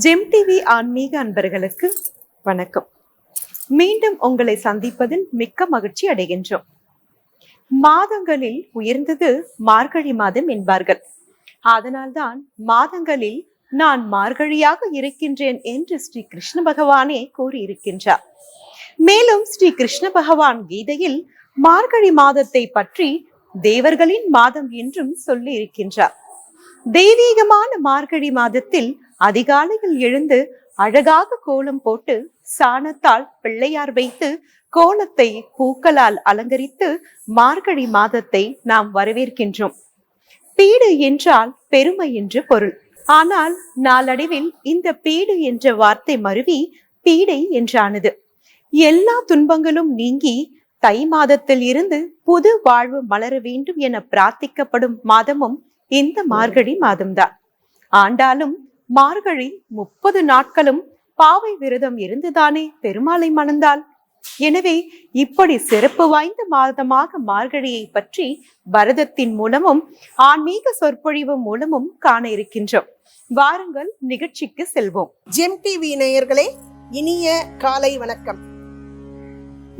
GeM TV ஆன்மீக அன்பர்களுக்கு வணக்கம். மீண்டும் உங்களை சந்திப்பதில் மிக்க மகிழ்ச்சி அடைகின்றோம். மாதங்களில் உயர்ந்தது மார்கழி மாதம் என்பார்கள். அதனால்தான் மாதங்களில் நான் மார்கழியாக இருக்கின்றேன் என்று ஸ்ரீ கிருஷ்ண பகவானே கூறியிருக்கின்றார். மேலும் ஸ்ரீ கிருஷ்ண பகவான் கீதையில் மார்கழி மாதத்தை பற்றி தேவர்களின் மாதம் என்றும் சொல்லி இருக்கின்றார். தெய்வீகமான மார்கழி மாதத்தில் அதிகாலையில் எழுந்து அழகாக கோலம் போட்டு சாணத்தால் பிள்ளையார் வைத்து கோலத்தை பூக்களால் அலங்கரித்து மார்கழி மாதத்தை நாம் வரவேற்கின்றோம். பீடு என்றால் பெருமை என்று பொருள். ஆனால் நாளடைவில் இந்த பீடு என்ற வார்த்தை மருவி பீடை என்றானது. எல்லா துன்பங்களும் நீங்கி தை மாதத்தில் இருந்து புது வாழ்வு மலர வேண்டும் என பிரார்த்திக்கப்படும் மாதமும் இந்த மார்கழி மாதம்தான். ஆண்டாலும் மார்கழி 30 நாட்களும் பாவை விரதம் இருந்துதானே பெருமாளை மணந்தாள். எனவே இப்படி சிறப்பு வாய்ந்த மாதமாக மார்கழியை பற்றி பரதத்தின் மூலமும் ஆன்மீக சொற்பொழிவு மூலமும் காண இருக்கின்றோம். வாருங்கள் நிகழ்ச்சிக்கு செல்வோம். ஜெம் டிவி நேயர்களே, இனிய காலை வணக்கம்.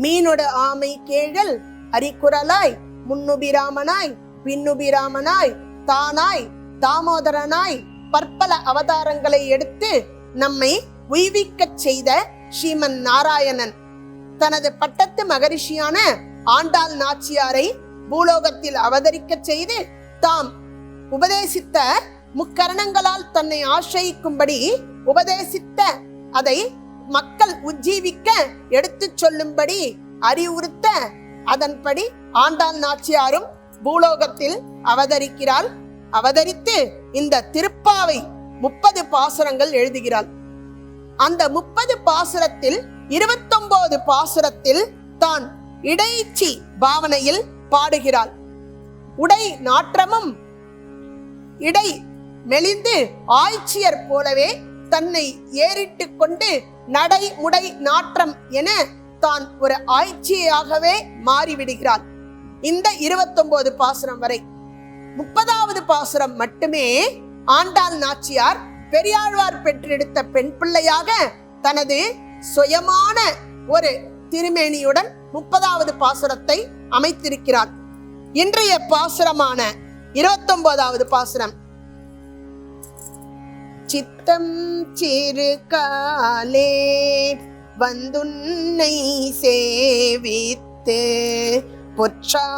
மீனோட ஆமை கேழல் அரிக்குரலாய் முன்னுபிராமனாய் பின்னுபிராமனாய் தானாய் தாமோதரனாய் பற்பல அவதாரங்களை எடுத்து நம்மை உய்விக்கச் செய்த ஸ்ரீமன் நாராயணன் தனது பட்டத்து மகரிஷியான ஆண்டாள் நாச்சியாரை பூலோகத்தில் அவதரிக்கச் செய்து தாம் உபதேசித்த முக்கரணங்களால் தன்னை ஆசிரியிக்கும்படி உபதேசித்த அதை மக்கள் உஜ்ஜீவிக்க எடுத்து சொல்லும்படி அறிவுறுத்த அதன்படி ஆண்டாள் நாச்சியாரும் பூலோகத்தில் அவதரிக்கிறாள். அவதரித்து இந்த திருப்பாவை 30 பாசுரங்கள் எழுதுகிறாள். அந்த 30 பாசுரத்தில் 29 பாசுரத்தில் தான் இடைச்சி பாவனையில் பாடுகிறாள். உடை நாற்றமும் இடை மெலிந்து ஆய்ச்சியர் போலவே தன்னை ஏறிட்டு கொண்டு நடை முடை நாற்றம் என தான் ஒரு ஆய்ச்சியாகவே மாறிவிடுகிறாள். இந்த 29 பாசுரம் வரை 30வது பாசுரம் மட்டுமே ஆண்டாள் நாச்சியார் பெரியாழ்வார் பெற்றெடுத்த பெண் பிள்ளையாக தனது சுயமான ஒரு திருமேனியுடன் 30வது பாசுரத்தை அமைத்திருக்கிறார். இன்றைய பாசுரமான 29வது பாசுரம். சித்தம் சிறு காலே வந்துன்னை சேவித்து பொற்றாமரையடியே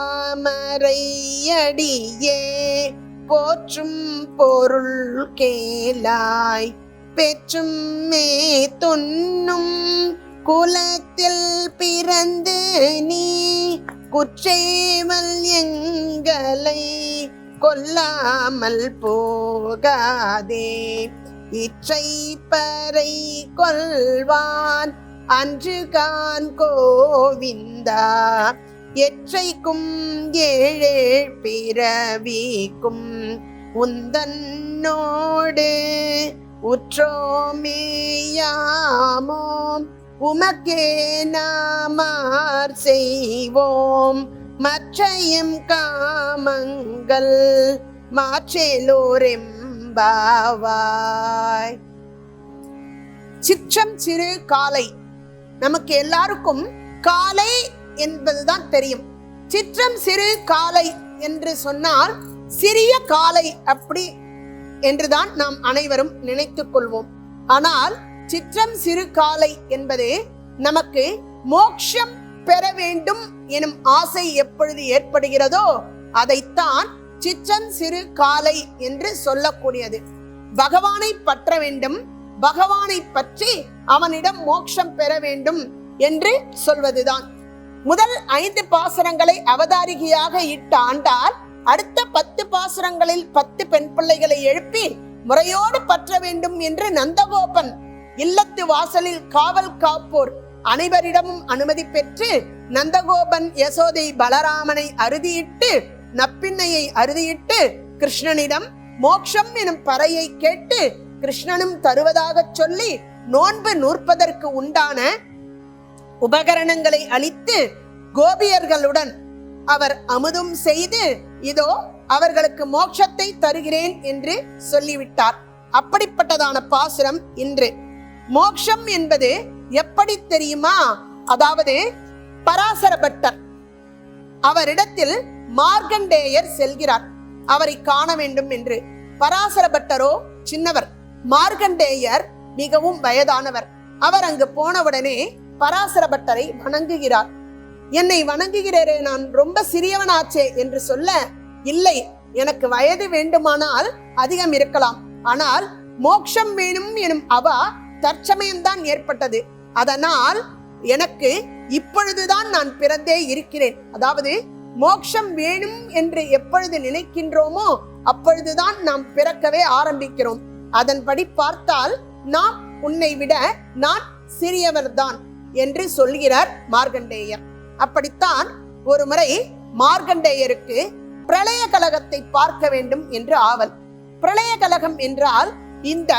போற்றும் பொருள் கேளாய் பெற்றும் மே தொன்னும் குலத்தில் பிறந்து நீ குற்றேவல் எங்களை கொல்லாமல் போகாதே இற்றை பறை கொள்வான் அன்றுகான் கோவிந்தா எற்றைக்கும் ஏழேழ் பிறவிக்கும் உந்தன்னோடு உற்றோமேயாமோம் உமக்கே நாமார் செய்வோம் மற்றையும் காமங்கள் மாற்றேலோரெம்பாவாய். சிற்றம் சிறு காலை. நமக்கு எல்லாருக்கும் காலை என்பதுதான் தெரியும். சிற்றம் சிறு காலை என்று சொன்னால் சிறிய காலை அப்படி என்றுதான் நாம் அனைவரும் நினைத்துக் கொள்வோம். ஆனால் சிற்றம் சிறு காலை என்பது நமக்கு மோட்சம் பெற வேண்டும் எனும் ஆசை எப்பொழுது ஏற்படுகிறதோ அதைத்தான் சிற்றம் சிறு காலை என்று சொல்லக்கூடியது. பகவானை பற்ற வேண்டும், பகவானை பற்றி அவனிடம் மோட்சம் பெற வேண்டும் என்று சொல்வதுதான். முதல் 5 பாசுரங்களை அவதாரிகையாக இட்ட ஆண்டாள் அடுத்த 10 பாசுரங்களில் 10 பெண் பிள்ளைகளை எழுப்பி முறையோடு பற்ற வேண்டும் என்று நந்தகோபன் இல்லத்து வாசலில் காவல் காப்போர் அனைவரிடமும் அனுமதி பெற்று நந்தகோபன் யசோதை பலராமனை அறுதியிட்டு நப்பின்னையை அறுதியிட்டு கிருஷ்ணனிடம் மோட்சம் எனும் பறையை கேட்டு கிருஷ்ணனும் தருவதாக சொல்லி நோன்பு நூற்பதற்கு உண்டான உபகரணங்களை அளித்து கோபியர்களுடன் அவர் அமுதும் செய்து இதோ அவர்களுக்கு மோட்சத்தை தருகிறேன் என்று சொல்லிவிட்டார். அப்படிப்பட்டதான பாசுரம் இன்று. மோட்சம் என்பது எப்படி தெரியுமா? அதாவது பராசர பட்டர் அவரிடத்தில் மார்க்கண்டேயர் செல்கிறார், அவரை காண வேண்டும் என்று. பராசர பட்டரோ சின்னவர், மார்க்கண்டேயர் மிகவும் வயதானவர். அவர் அங்கு போனவுடனே பராசர பட்டரை வணங்குகிறார். என்னை வணங்குகிறேரே, நான் ரொம்ப சிறியவனாச்சே என்று சொல்ல, இல்லை, எனக்கு வயது வேண்டுமானால் அதிகம் இருக்கலாம், ஆனால் மோட்சம் வேணும் எனும் அவா தற்சமயம்தான் ஏற்பட்டது. அதனால் எனக்கு இப்பொழுதுதான் நான் பிறந்தே இருக்கிறேன். அதாவது மோட்சம் வேணும் என்று எப்பொழுது நினைக்கின்றோமோ அப்பொழுதுதான் நாம் பிறக்கவே ஆரம்பிக்கிறோம். அதன்படி பார்த்தால் நாம் உன்னை விட நான் சிறியவர்தான் என்று சொல்கிறார் மார்க்கண்டேயர். அப்படித்தான் ஒரு முறை மார்க்கண்டேயருக்கு பிரளய கலகத்தை பார்க்க வேண்டும் என்று ஆவல். பிரளய கலகம் என்றால் இந்த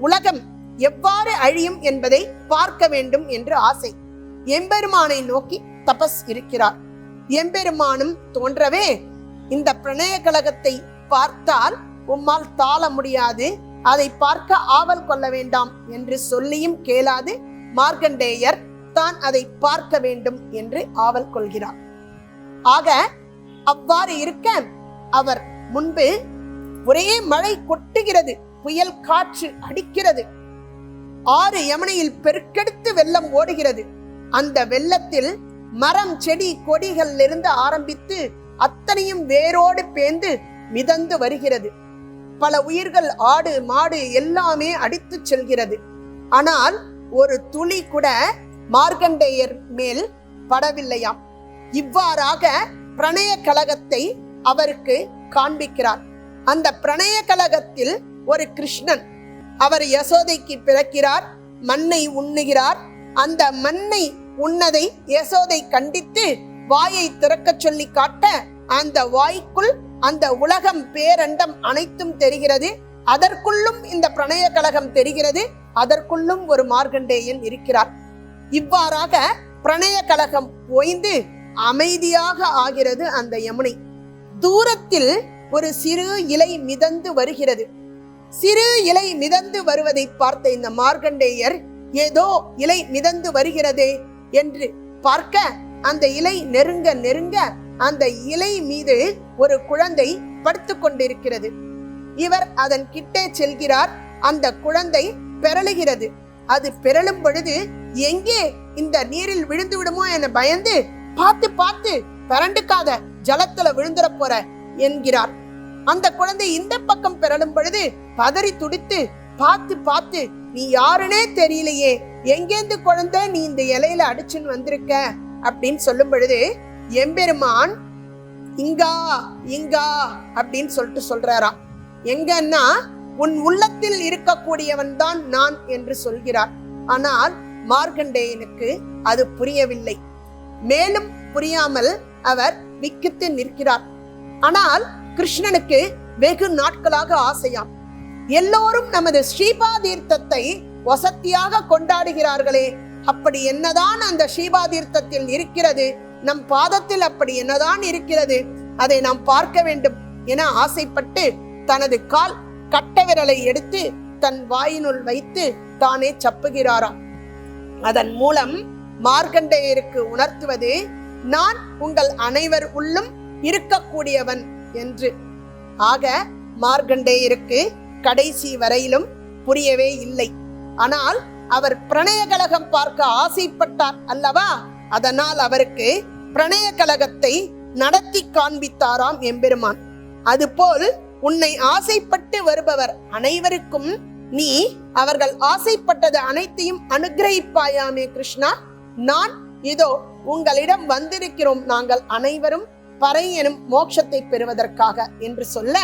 உலகம் எவ்வாறு அழியும் என்பதை பார்க்க வேண்டும் என்று ஆசை. எம்பெருமானை நோக்கி தபஸ் இருக்கிறார். எம்பெருமானும் தோன்றவே, இந்த பிரணய கலகத்தை பார்த்தால் உம்மால் தாழ முடியாது, அதை பார்க்க ஆவல் கொள்ள வேண்டாம் என்று சொல்லியும் கேளாது மார்க்கண்டேயர் தான் அதை பார்க்க வேண்டும் என்று ஆவல் கொள்கிறார். ஆக அவ்வாறு இருக்க அவர் முன்பு ஒரே மழை கொட்டுகிறது, புயல் காற்று அடிக்கிறது, ஆறு யமுனையில் பெருக்கெடுத்து வெள்ளம் ஓடுகிறது. அந்த வெள்ளத்தில் மரம் செடி கொடிகள் இருந்து ஆரம்பித்து அத்தனையும் வேரோடு பேந்து மிதந்து வருகிறது. பல உயிர்கள், ஆடு மாடு எல்லாமே அடித்து செல்கிறது. ஆனால் ஒரு துளி கூட மார்க்கண்டேயர் மேல் படவில்லையாம். இவ்வாறாக பிரணய கலகத்தை அவருக்கு காண்பிக்கிறார். அந்த பிரணய கலகத்தில் ஒரு கிருஷ்ணன், அவர் யசோதைக்கு பிறக்கிறார், மண்ணை உண்ணுகிறார். அந்த மண்ணை உண்ணதை யசோதை கண்டித்து வாயை திறக்க சொல்லி காட்ட, அந்த வாய்க்குள் அந்த உலகம் பேரண்டம் அனைத்தும் தெரிகிறது. அதற்குள்ளும் இந்த பிரணய கலகம் தெரிகிறது. அதற்குள்ளும் ஒரு மார்க்கண்டேயன் இருக்கிறார். இவ்வாறாக பிரணய கலகம் ஓய்ந்து அமைதியாக ஆகிறது அந்த யமுனை. தூரத்தில் ஒரு சிறு இலை மிதந்து வருகிறது. சிறு இலை மிதந்து வருவதை பார்த்த இந்த மார்க்கண்டேயர், ஏதோ இலை மிதந்து வருகிறதே என்று பார்க்க, அந்த இலை நெருங்க நெருங்க அந்த இலை மீது ஒரு குழந்தை படுத்து கொண்டிருக்கிறது. இவர் அதன் கிட்டே செல்கிறார். அந்த குழந்தை பெறலுகிறது. அது பெறலும் பொழுது, எங்கே இந்த நீரில் விழுந்து விடுமோ என பயந்து, பார்த்து பார்த்து பரண்டுக்காத, ஜலத்துல விழுந்துட போற என்கிறார். அந்த குழந்தை இந்த பக்கம் பெறலும் பொழுது பதறி துடித்து, பார்த்து பார்த்து, நீ யாருன்னே தெரியலையே, எங்கேந்து குழந்தை, நீ இந்த இலையில அடிச்சுன்னு வந்திருக்க அப்படின்னு சொல்லும் பொழுது, எம்பெருமான் இங்கா இங்கா அப்படின்னு சொல்லிட்டு சொல்றாராம். எங்கன்னா, உன் உள்ளத்தில் இருக்கக்கூடியவன் தான் நான் என்று சொல்கிறார். ஆனால் மார்க்கண்டேயனுக்கு அது புரியவில்லை. மேலும் புரியாமல் அவர் விக்கித்து நிற்கிறார். ஆனால் கிருஷ்ணனுக்கு வெகு நாட்களாக ஆசையாம். எல்லோரும் நமது ஸ்ரீபாதீர்த்தத்தை வசத்தியாக கொண்டாடுகிறார்களே, அப்படி என்னதான் அந்த ஸ்ரீபாதீர்த்தத்தில் இருக்கிறது, நம் பாதத்தில் அப்படி என்னதான் இருக்கிறது, அதை நாம் பார்க்க வேண்டும் என ஆசைப்பட்டு தனது கால் கட்ட விரலை எடுத்து தன் வாயினுள் வைத்து தானே சப்புகிறாராம். அதன் மூலம் மார்க்கண்டேயருக்கு உணர்த்துவது, நான் உங்கள் அனைவர் உள்ளும் இருக்கக்கூடியவன் என்று. ஆக மார்க்கண்டேயருக்கு கடைசி வரையிலும் புரியவே இல்லை. ஆனால் அவர் பிரணய கலகம் பார்க்க ஆசைப்பட்டார் அல்லவா, அதனால் அவருக்கு பிரணய கலகத்தை நடத்தி காண்பித்தாராம் எம்பெருமான். அதுபோல் உன்னை ஆசைப்பட்டு வருபவர் அனைவருக்கும் நீ அவர்கள் ஆசைப்பட்டது அனைத்தையும் அனுகிரகிப்பாயாமே கிருஷ்ணா. நான் இதோ உங்களிடம் வந்திருக்கிறோம், நாங்கள் அனைவரும் பறை எனும் மோட்சத்தை பெறுவதற்காக என்று சொல்ல,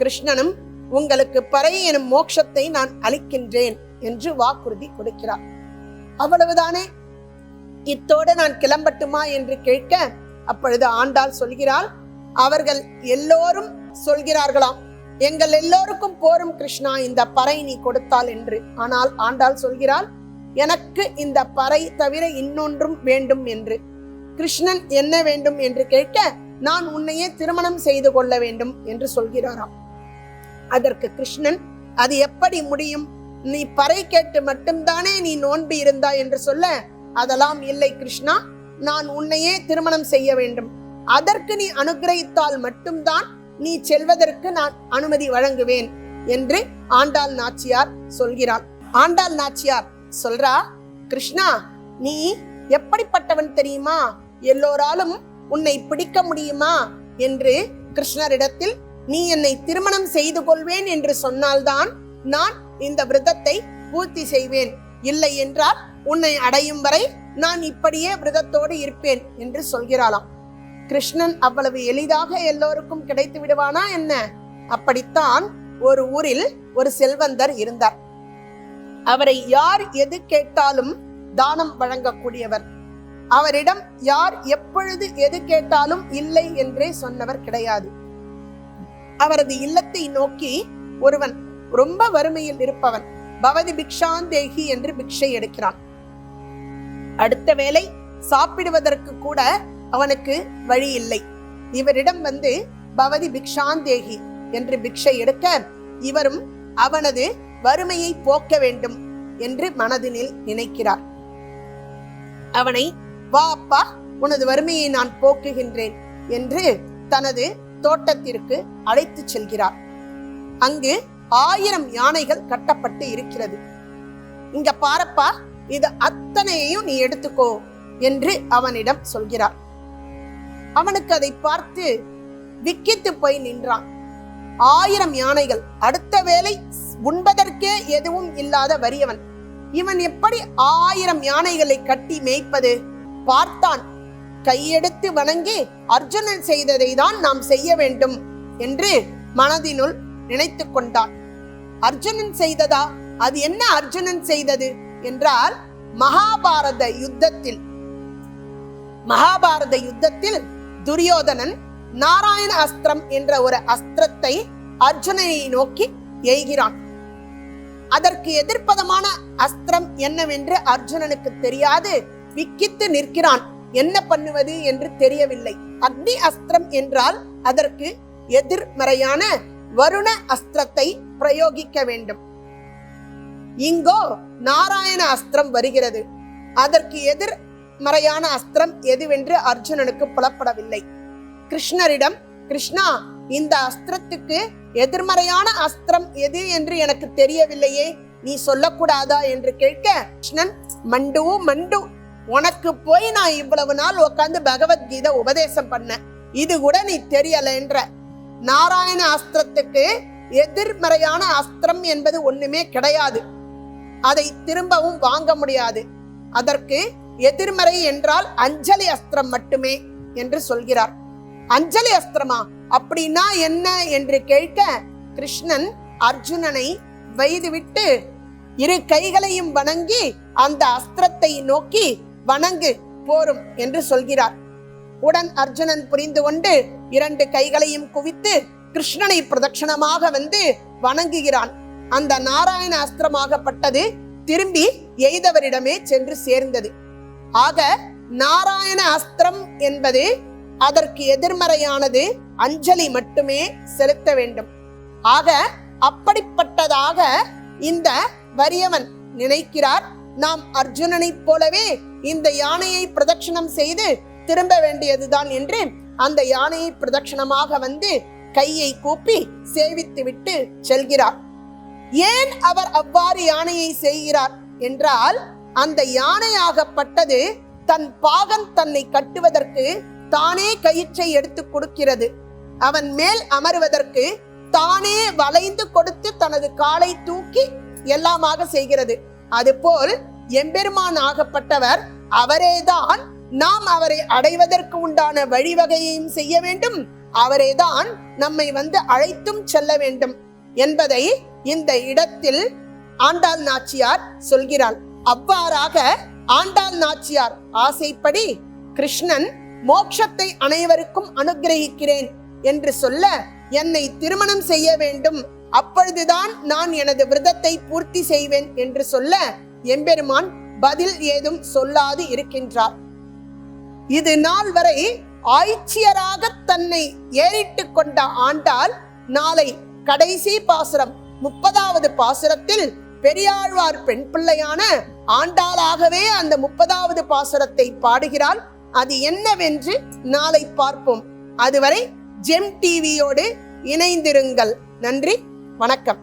கிருஷ்ணனும் உங்களுக்கு பறை எனும் மோட்சத்தை நான் அளிக்கின்றேன் என்று வாக்குறுதி கொடுக்கிறார். அவ்வளவுதானே, இத்தோடு நான் கிளம்பட்டுமா என்று கேட்க, அப்பொழுது ஆண்டாள் சொல்கிறாள், அவர்கள் எல்லோரும் சொல்கிறார்களாம், எங்கள் எல்லோருக்கும் போரும் கிருஷ்ணா இந்த பறை நீ கொடுத்தால் என்று. ஆனால் ஆண்டாள் சொல்கிறாள், எனக்கு இந்த பறை தவிர இன்னொன்றும் வேண்டும் என்று. கிருஷ்ணன் என்ன வேண்டும் என்று கேட்க, நான் உன்னையே திருமணம் செய்து கொள்ள வேண்டும் என்று சொல்கிறாராம். அதற்கு கிருஷ்ணன் அது எப்படி முடியும்? நீ பறை கேட்டு மட்டும்தானே நீ நோன்பு இருந்தாய் என்று சொல்ல, அதெல்லாம் இல்லை கிருஷ்ணா, நான் உன்னையே திருமணம் செய்ய வேண்டும். அதற்கு நீ அனுகிரகித்தால் மட்டும்தான் நீ செல்வதற்கு நான் அனுமதி வழங்குவேன் என்று ஆண்டாள் நாச்சியார் சொல்கிறாள். ஆண்டாள் நாச்சியார் சொல்றா, கிருஷ்ணா நீ எப்படிப்பட்டவன் தெரியுமா? எல்லோராலும் உன்னை பிடிக்க முடியுமா என்று கிருஷ்ணரிடத்தில் நீ என்னை திருமணம் செய்து கொள்வேன் என்று சொன்னால்தான் நான் இந்த விரதத்தை பூர்த்தி செய்வேன். இல்லை என்றால் உன்னை அடையும் வரை நான் இப்படியே விரதத்தோடு இருப்பேன் என்று சொல்கிறாளாம். கிருஷ்ணன் அவ்வளவு எளிதாக எல்லோருக்கும் கிடைத்து விடுவானா என்ன? அப்படித்தான் ஒரு ஊரில் ஒரு செல்வந்தர் இருந்தார். அவரை யார் எது கேட்டாலும் தானம் வழங்கக்கூடியவர். அவரிடம் யார் எப்பொழுது எது கேட்டாலும் இல்லை என்றே சொன்னவர் கிடையாது. அவரது இல்லத்தை நோக்கி ஒருவன் ரொம்ப வறுமையில் இருப்பவன் பவதி பிக்ஷாந்தேகி என்று பிக்ஷை எடுக்கிறான். அடுத்த வேளை சாப்பிடுவதற்கு கூட அவனுக்கு வழி இல்லை. இவரிடம் வந்து பவதி பிக்ஷாந்தேகி என்று பிக்ஷை எடுக்க, இவரும் அவனது வறுமையை போக்க வேண்டும் என்று மனதினில் நினைக்கிறார். அவனை, வா அப்பா, உனது வறுமையை நான் போக்குகின்றேன் என்று தனது தோட்டத்திற்கு அழைத்து செல்கிறார். அங்கு 1000 யானைகள் கட்டப்பட்டு இருக்கிறது. இங்க பாரப்பா, இது அத்தனையையும் நீ எடுத்துக்கோ என்று அவனிடம் சொல்கிறார். அவனுக்கு அதை பார்த்து விக்கித்து போய் நின்றான். 1000 யானைகள், அடுத்த வேளை உண்பதற்கே எதுவும் இல்லாத வறியவன் இவன் எப்படி 1000 யானைகளை கட்டி மேய்ப்பது? பார்த்தான். கையெடுத்து வணங்கி அர்ஜுனன் செய்ததை தான் நாம் செய்ய வேண்டும் என்று மனதினுள் நினைத்து கொண்டான். அர்ஜுனன் செய்ததா? அது என்ன அர்ஜுனன் செய்தது என்றால், மகாபாரத யுத்தத்தில் துரியோதனன் நாராயண அஸ்திரம் என்ற ஒரு அஸ்திரத்தை அர்ஜுனனை நோக்கி எய்கிறான். அதற்கு எதிர்ப்பதமான அஸ்திரம் என்னவென்று அர்ஜுனனுக்கு தெரியாது. விக்கித்து நிற்கிறான். என்ன பண்ணுவது என்று தெரியவில்லை. அக்னி அஸ்திரம் என்றால் அதற்கு எதிர்மறையான வருண அஸ்திரத்தை பிரயோகிக்க வேண்டும். இங்கோ நாராயண அஸ்திரம் வருகிறது. அதற்கு எதிர்மறையான அஸ்திரம் எதுவென்று அர்ஜுனனுக்கு புலப்படவில்லை. கிருஷ்ணரிடம், கிருஷ்ணா, இந்த அஸ்திரத்துக்கு எதிர்மறையான அஸ்திரம் எது என்று எனக்கு தெரியவில்லையே, நீ சொல்லக்கூடாதா என்று கேட்க, கிருஷ்ணன், மண்டு, உனக்கு போய் நான் இவ்வளவு நாள் உட்கார்ந்து பகவத்கீதை உபதேசம் பண்ண, இது கூட நீ தெரியல என்ற. நாராயண அஸ்திரத்துக்கு எதிர்மறையான அஸ்திரம் என்பது ஒண்ணுமே கிடையாது. அதை திரும்பவும் வாங்க முடியாது. அதற்கு எதிர்மறை என்றால் அஞ்சலி அஸ்திரம் மட்டுமே என்று சொல்கிறார். அஞ்சலி அஸ்திரமா? அப்படின்னா என்ன என்று கேட்க, கிருஷ்ணன் அர்ஜுனனை வைதுவிட்டு 2 கைகளையும் வணங்கி அந்த அஸ்திரத்தை நோக்கி வணங்கு போரும் என்று சொல்கிறார். உடன் அர்ஜுனன் புரிந்து கொண்டு 2 கைகளையும் குவித்து கிருஷ்ணனை பிரதட்சணமாக வந்து வணங்குகிறான். அந்த நாராயண அஸ்திரமாகப்பட்டது திரும்பி எய்தவரிடமே சென்று சேர்ந்தது. ஆக நாராயண அஸ்திரம் என்பது அதற்கு எதிர்மறையானது அஞ்சலி மட்டுமே செலுத்த வேண்டும். ஆக அப்படிப்பட்டதாக இந்த வறியவன் நினைக்கிறார். நாம் அர்ஜுனனை போலவே இந்த யானையை பிரதட்சணம் செய்து திரும்ப வேண்டியதுதான் என்று அந்த யானையை பிரதட்சணமாக வந்து கையை கூப்பி சேவித்து விட்டு செல்கிறார். ஏன் அவர் அவ்வாறு யானையை செய்கிறார் என்றால், அந்த யானையாகப்பட்டது தன் பாகன் தன்னை கட்டுவதற்கு தானே கயிற்றை எடுத்து கொடுக்கிறது. அவன் மேல் அமருவதற்கு தானே வளைந்து கொடுத்து தனது காலை தூக்கி எல்லாமாக செய்கிறது. அதுபோல் எம்பெருமான் ஆகப்பட்டவர் அவரேதான். நாம் அவரை அடைவதற்கு உண்டான வழிவகையையும் செய்ய வேண்டும், அவரேதான் நம்மை வந்து அழைத்தும் செல்ல வேண்டும் என்பதை இந்த இடத்தில் ஆண்டாள் நாச்சியார் சொல்கிறாள். அவ்வாறாக ஆண்டாள் நாச்சியார் ஆசைப்படி கிருஷ்ணன் மோட்சத்தை அனைவருக்கும் அனுகிரகிக்கிறேன் என்று சொல்ல, என்னை திருமணம் செய்ய வேண்டும், அப்பொழுதுதான் நான் எனது விரதத்தை பூர்த்தி செய்வேன் என்று சொல்ல, எம்பெருமான் பதில் ஏதும் சொல்லாது இருக்கின்றார். இது நாள் வரை ஆய்ச்சியராக தன்னை ஏறிட்டு கொண்ட ஆண்டாள் நாளை கடைசி பாசுரம் 30வது பாசுரத்தில் பெரியாழ்வார் பெண் பிள்ளையான ஆண்டாளாகவே அந்த 30வது பாசுரத்தை பாடுகிறாள். அது என்னவென்று நாளை பார்ப்போம். அதுவரை ஜெம் டிவியோடு இணைந்திருங்கள். நன்றி, வணக்கம்.